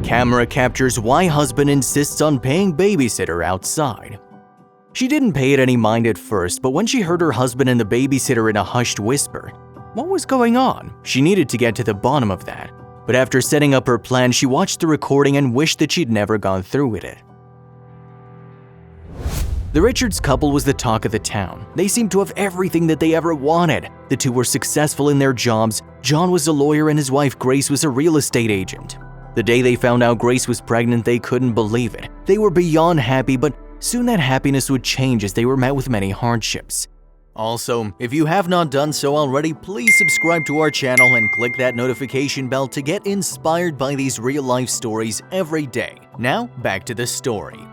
Camera captures why husband insists on paying babysitter outside. She didn't pay it any mind at first, but when she heard her husband and the babysitter in a hushed whisper, what was going on? She needed to get to the bottom of that. But after setting up her plan, she watched the recording and wished that she'd never gone through with it. The Richards couple was the talk of the town. They seemed to have everything that they ever wanted. The two were successful in their jobs. John was a lawyer and his wife Grace was a real estate agent. The day they found out Grace was pregnant, they couldn't believe it. They were beyond happy, but soon that happiness would change as they were met with many hardships. Also, if you have not done so already, please subscribe to our channel and click that notification bell to get inspired by these real-life stories every day. Now, back to the story.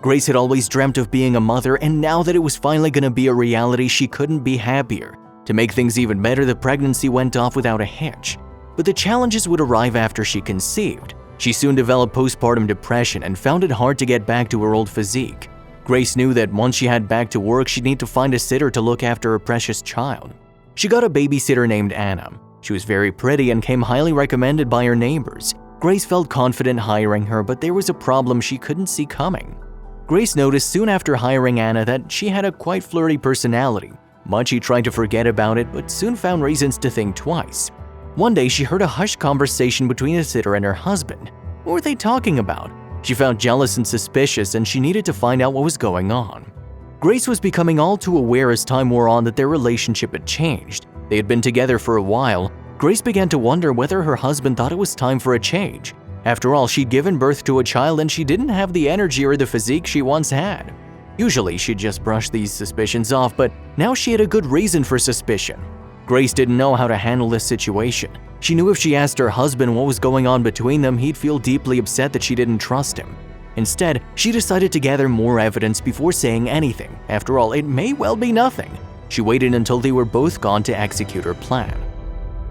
Grace had always dreamt of being a mother, and now that it was finally going to be a reality, she couldn't be happier. To make things even better, the pregnancy went off without a hitch. But the challenges would arrive after she conceived. She soon developed postpartum depression and found it hard to get back to her old physique. Grace knew that once she had back to work, she'd need to find a sitter to look after her precious child. She got a babysitter named Anna. She was very pretty and came highly recommended by her neighbors. Grace felt confident hiring her, but there was a problem she couldn't see coming. Grace noticed soon after hiring Anna that she had a quite flirty personality. Much she tried to forget about it, but soon found reasons to think twice. One day, she heard a hushed conversation between a sitter and her husband. What were they talking about? She found jealous and suspicious, and she needed to find out what was going on. Grace was becoming all too aware as time wore on that their relationship had changed. They had been together for a while. Grace began to wonder whether her husband thought it was time for a change. After all, she'd given birth to a child and she didn't have the energy or the physique she once had. Usually, she'd just brush these suspicions off, but now she had a good reason for suspicion. Grace didn't know how to handle this situation. She knew if she asked her husband what was going on between them, he'd feel deeply upset that she didn't trust him. Instead, she decided to gather more evidence before saying anything. After all, it may well be nothing. She waited until they were both gone to execute her plan.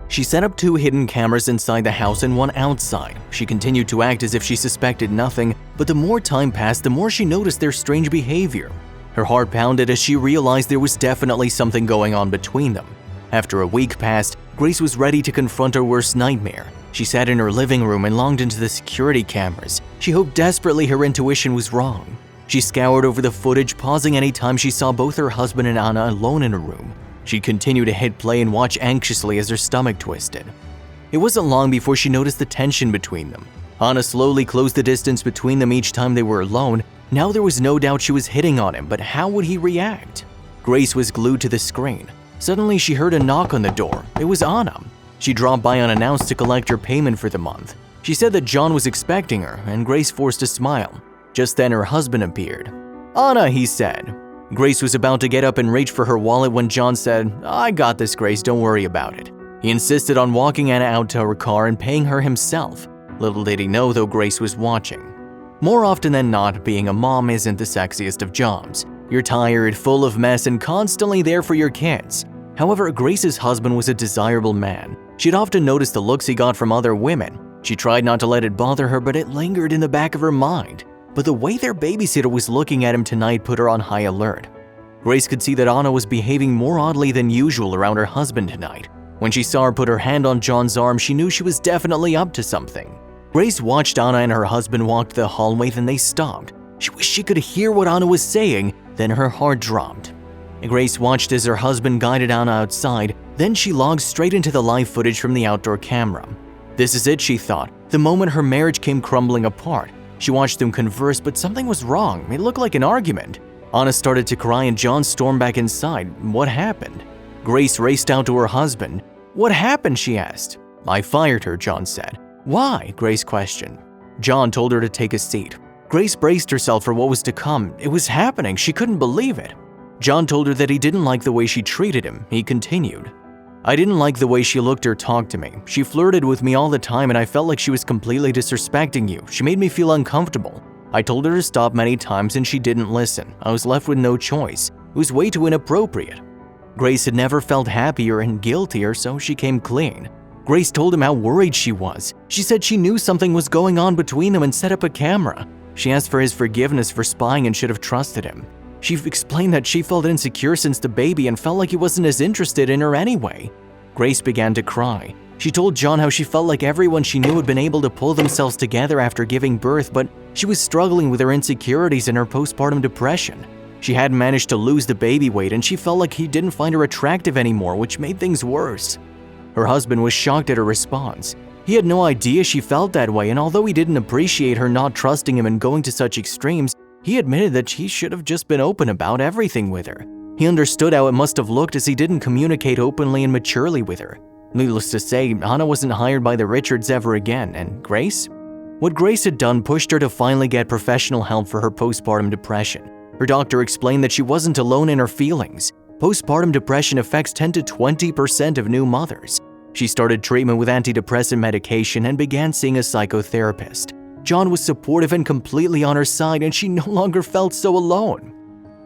She set up 2 hidden cameras inside the house and 1 outside. She continued to act as if she suspected nothing, but the more time passed, the more she noticed their strange behavior. Her heart pounded as she realized there was definitely something going on between them. After a week passed, Grace was ready to confront her worst nightmare. She sat in her living room and longed into the security cameras. She hoped desperately her intuition was wrong. She scoured over the footage, pausing any time she saw both her husband and Anna alone in her room. She'd continue to hit play and watch anxiously as her stomach twisted. It wasn't long before she noticed the tension between them. Anna slowly closed the distance between them each time they were alone. Now there was no doubt she was hitting on him, but how would he react? Grace was glued to the screen. Suddenly, she heard a knock on the door. It was Anna. She dropped by unannounced to collect her payment for the month. She said that John was expecting her, and Grace forced a smile. Just then, her husband appeared. "Anna," he said. Grace was about to get up and reach for her wallet when John said, "I got this, Grace, don't worry about it." He insisted on walking Anna out to her car and paying her himself. Little did he know, though, Grace was watching. More often than not, being a mom isn't the sexiest of jobs. You're tired, full of mess, and constantly there for your kids. However, Grace's husband was a desirable man. She'd often noticed the looks he got from other women. She tried not to let it bother her, but it lingered in the back of her mind. But the way their babysitter was looking at him tonight put her on high alert. Grace could see that Anna was behaving more oddly than usual around her husband tonight. When she saw her put her hand on John's arm, she knew she was definitely up to something. Grace watched Anna and her husband walk to the hallway, then they stopped. She wished she could hear what Anna was saying, then her heart dropped. Grace watched as her husband guided Anna outside, then she logged straight into the live footage from the outdoor camera. This is it, she thought, the moment her marriage came crumbling apart. She watched them converse, but something was wrong. It looked like an argument. Anna started to cry and John stormed back inside. What happened? Grace raced out to her husband. "What happened?" she asked. "I fired her," John said. "Why?" Grace questioned. John told her to take a seat. Grace braced herself for what was to come. It was happening. She couldn't believe it. John told her that he didn't like the way she treated him. He continued, "I didn't like the way she looked or talked to me. She flirted with me all the time and I felt like she was completely disrespecting you. She made me feel uncomfortable. I told her to stop many times and she didn't listen. I was left with no choice. It was way too inappropriate." Grace had never felt happier and guiltier, so she came clean. Grace told him how worried she was. She said she knew something was going on between them and set up a camera. She asked for his forgiveness for spying and should have trusted him. She explained that she felt insecure since the baby and felt like he wasn't as interested in her anyway. Grace began to cry. She told John how she felt like everyone she knew had been able to pull themselves together after giving birth, but she was struggling with her insecurities and her postpartum depression. She hadn't managed to lose the baby weight, and she felt like he didn't find her attractive anymore, which made things worse. Her husband was shocked at her response. He had no idea she felt that way, and although he didn't appreciate her not trusting him and going to such extremes, he admitted that he should have just been open about everything with her. He understood how it must have looked as he didn't communicate openly and maturely with her. Needless to say, Hannah wasn't hired by the Richards ever again, and Grace? What Grace had done pushed her to finally get professional help for her postpartum depression. Her doctor explained that she wasn't alone in her feelings. Postpartum depression affects 10 to 20% of new mothers. She started treatment with antidepressant medication and began seeing a psychotherapist. John was supportive and completely on her side, and she no longer felt so alone.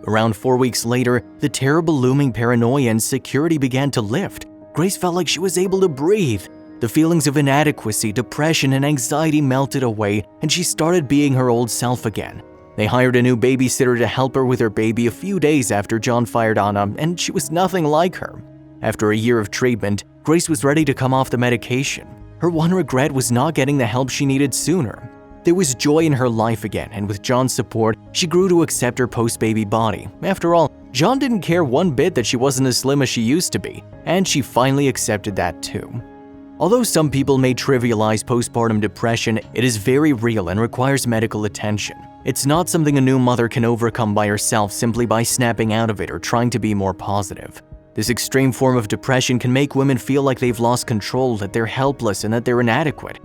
Around 4 weeks later, the terrible looming paranoia and insecurity began to lift. Grace felt like she was able to breathe. The feelings of inadequacy, depression, and anxiety melted away, and she started being her old self again. They hired a new babysitter to help her with her baby a few days after John fired Anna, and she was nothing like her. After a year of treatment, Grace was ready to come off the medication. Her one regret was not getting the help she needed sooner. There was joy in her life again, and with John's support, she grew to accept her post-baby body. After all, John didn't care one bit that she wasn't as slim as she used to be, and she finally accepted that too. Although some people may trivialize postpartum depression, it is very real and requires medical attention. It's not something a new mother can overcome by herself simply by snapping out of it or trying to be more positive. This extreme form of depression can make women feel like they've lost control, that they're helpless, and that they're inadequate.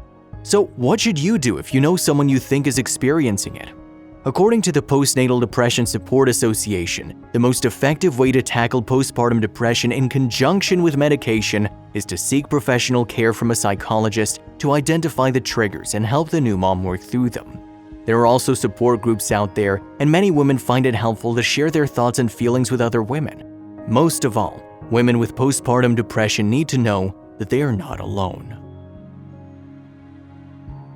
So what should you do if you know someone you think is experiencing it? According to the Postnatal Depression Support Association, the most effective way to tackle postpartum depression in conjunction with medication is to seek professional care from a psychologist to identify the triggers and help the new mom work through them. There are also support groups out there, and many women find it helpful to share their thoughts and feelings with other women. Most of all, women with postpartum depression need to know that they are not alone.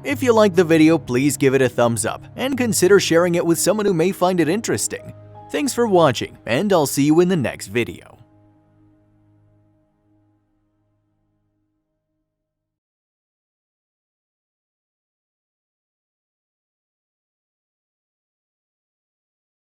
If you liked the video, please give it a thumbs up and consider sharing it with someone who may find it interesting. Thanks for watching, and I'll see you in the next video.